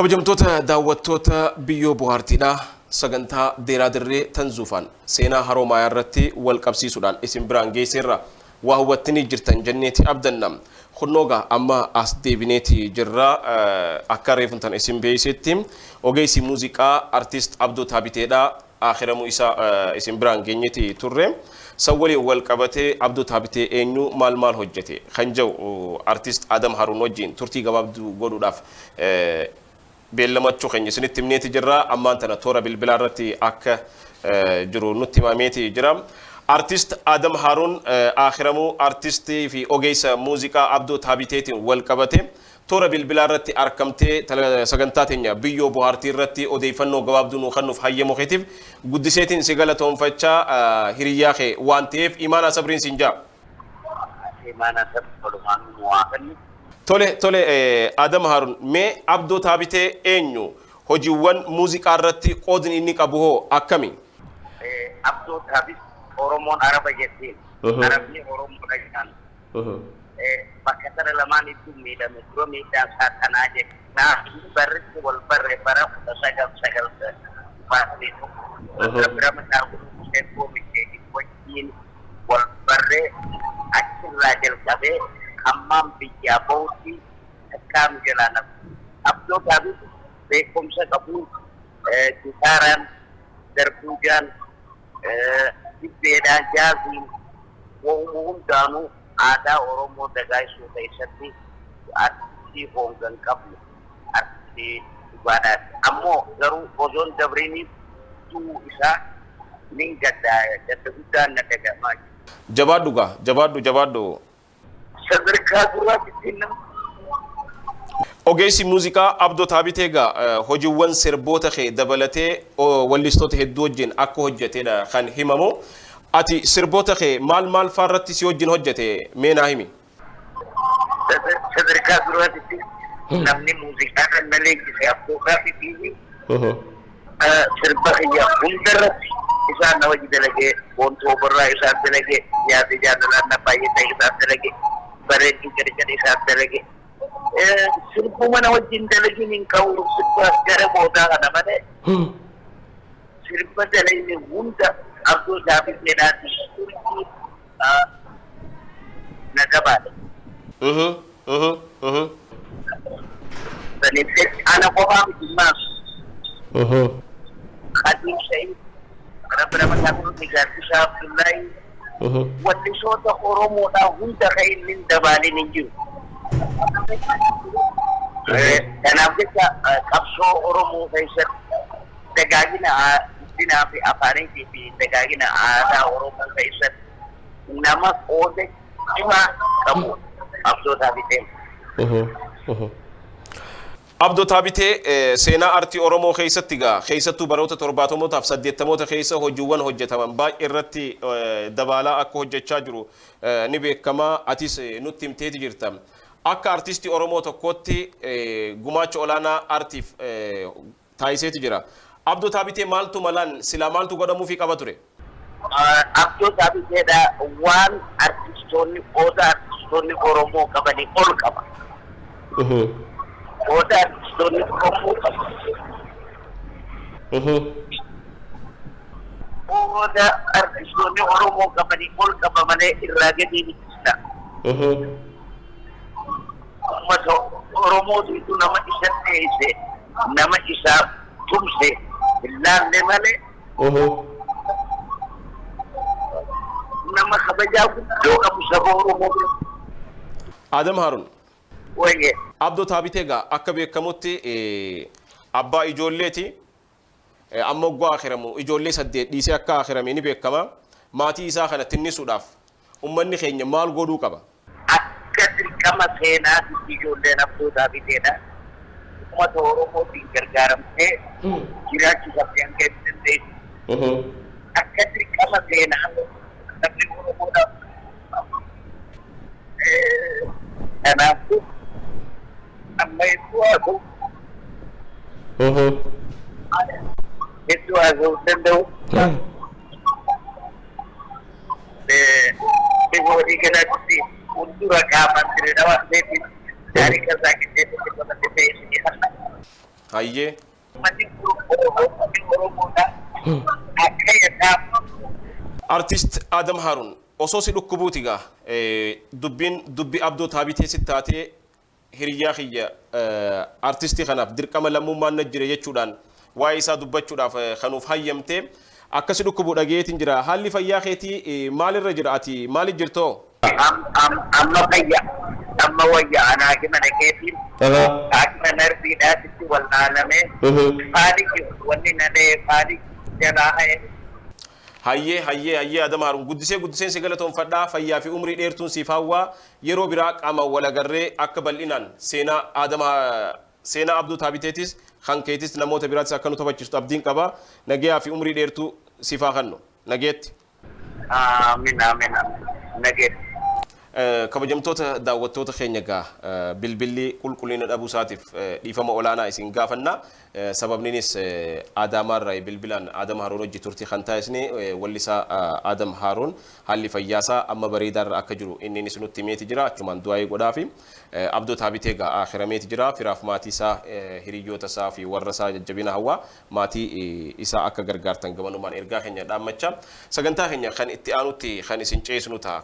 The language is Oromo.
kabajamtoota daawwattoota biyyoo buhaartiidha sagantaa deeraa dirree tanzuufaan seenaa haroomaa irratti wal qabsiisuudhaan isin biraan geesseerra waa hubattanii jirtan jenneeti abdanna khunnoga amma as deebineeti jirra akka reefuntan isin beeysetti ogeessi muuziqaa artist Abduu Taabiteedha akhiramu isa isin biraan geenyeeti turre sawwali wal qabate Abduu Taabitee eenyu maal hojjete kan jiru artist Adam Haruun wajjin turtii gabaabduu godhuudhaaf beellamachu keenya isinitti himneeti jirra ammaan tana toora bilbilaa irratti akka jiru nutti himameeti jira artist Adam Haruun akhiramu artistii fi ogeessa muuziqaa Abduu Taabiteetiin wal qabate toora bilbilaa irratti argamtee sagantaa teenya biyyoo buhaartii irratti odeeffannoo gabaabduu nu kennuuf hayyamoo keetiif guddiseetiin si galatoonfachaa hiriyyaa kee waan ta'eef imaana sabriin sinjaa imaana sabrumaan muwaafaqni Tole Adam Haruun mee Abduu Taabitee eenyu hojiiwwan muuziqaa irratti qoodni inni qabu hoo akkami? Abduu Taabit Oromoon Araba jettiin Arabni Oromoo dhagaan bakka sana lamaan itti miidhame dura miidhaan saatanaa jedhaa barreessi wal barree bara 1990 baasee tokko bira mataa gurgurtee koomishee wajjiin wal barree achirraa jalqabee amman biyya bauti akkam jalaana Abduu Taabit beekumsa qabu gitaaran darbuudhaan dibbeedhaan jaaziin hundaanuu aadaa Oromoo dagaagsuuf keessatti artistii hooggan qabu artistii dhugaadhaati ammoo garuu osoon dabriiniif tuu isaa nin gadda guddaan na dhagamaa jabaadhu sadarkaa duraatti nama ogeessi muuziqaa Abduu Taabitee hojiiwwan sirboota kee dabalatee wallistoota hedduu wajjin akka hojjetedha kan himamu ati sirboota kee maal faarratti si wajjin hojjete meenaa himi sadarkaa duraatti namni muuziqaa kan leenjise Abduu Taabitee sirba kiyya hundarratti isaan na wajji dalagee bontoo barraa isaan dalagee yaade jaalalaan na baay'ee isaan dalagee bareedduu gadi isaan dalagee sirbu mana wajjin dalagin hin qabu sirba gara boodaa kana malee sirba dalagni hunda Abduu Taabiteedhaati na gabaadha. Saniif ana qofaa miti maas. Khadiim Sa'iid Rabbi mataa kunuuti gaartisaa Abdullaahi wallisoota Oromoodhaa hunda kan inni dabaalin hin jiru. Kanaaf jecha qabsoo Oromoo keessatti dagaagina guddinaa fi afaaniitii fi dagaagina aadaa Oromoo keessatti nama qooda cimaa qabu Abduu Taabitee. Abduu Taabitee seenaa artii Oromoo keessatti keessattuu baroota 70mootaaf 80moota keessa hojiiwwan hojjetaman baay'ee irratti dabalaa akka hojjechaa jiru ni beekama atis nutti himteeti jirta. Akka artistii Oromoo tokkotti gumaacha olaanaa artiif taasiseeti jira. Abduu Taabitee maaltu malaan silaa maaltu godhamuufii qaba ture? Abduu Taabiteedha waan artistoonni Oromoo qabanii ol qaba. Oda artistoonni Oromoo qaba. Oda artistoonni Oromoo qabanii ol qaba malee irraa gadi ni jira. Ummata Oromootu nama isa teesse nama isa tumse ilaalle malee nama kabajaa guddoo qabu saba Oromoo. Adam Haruun Wayye Abduu Taabitee akka beekamutti abbaa ijoolleeti amma oggaa akhiramu ijoollee 8 dhiisee akka akhirame ni beekama maatii isaa kana tinnisuudhaaf ummanni keenya maal godhuu qaba? Akka dirqama seenaatti ijoolleen Abduu Taabiteedha ummata Oromootiin gargaaramtee jiraachisa fi hanga itti dandeessu akka dirqama seenaa namni Oromoodhaaf kanaafuu amma hedduu haasa'uu danda'u walii galatti fuuldura qaamaan ture nama ta'eef taarika isaa keessatti hayyee Uummanni Oromoodha. Akka yaadaaf artist Adam Harun osoo si dhukkubuuti gaa dubbii Abdoo Taabitee si taatee hiriyaa kiyya artistii kanaaf dirqama lammummaan na jire jechuudhaan waa'ee isaa dubbachuudhaaf kanuuf hayyamtee akkasi dhukkubuu dhageetiin jira haalli fayyaa keetii maalirra jira ati maaliif jirtoo? amma wayya anaa hima dhageetiin akkuma narbiidhaatitti wal dhaalame faali jiru wanni nadhee faali jalaa ha'e. hayyee Adam Harun guddiseen si galatoonfadhaa fayyaa fi umrii dheertuun siif hawwaa yeroo biraa qaama wal agarree akka bal'inaan seenaa Abduu Taabiteetis kan keetis namoota biraatis akka nu taphachiistu abdiin qaba nagayaa fi umrii dheertuu siif haa kennu nageetti. Amiin nageetti. kabajamtoota daawwattoota keenya gaa bilbilli qulqullina dhabuu isaatiif dhiifama olaanaa isin gaafanna sababniinis Adamaarraa bilbilaan Adam Haruun hojii turtii kan taasisne wallisaa Adam Haruun haalli fayyaasaa amma bareedaarra akka jiru innis nutti himeeti jira achumaan du'aa godhaa fi Abdoo Taabitee gaa akhirameeti jira firaaf maatii isaa hiriyyoota isaa fi warra isaa jajjabina hawaa maatii isaa akka gargaartan gamanumaan ergaa keenya dhaammachaa sagantaa keenya kan itti aanutti kan isin ceesnu ta'a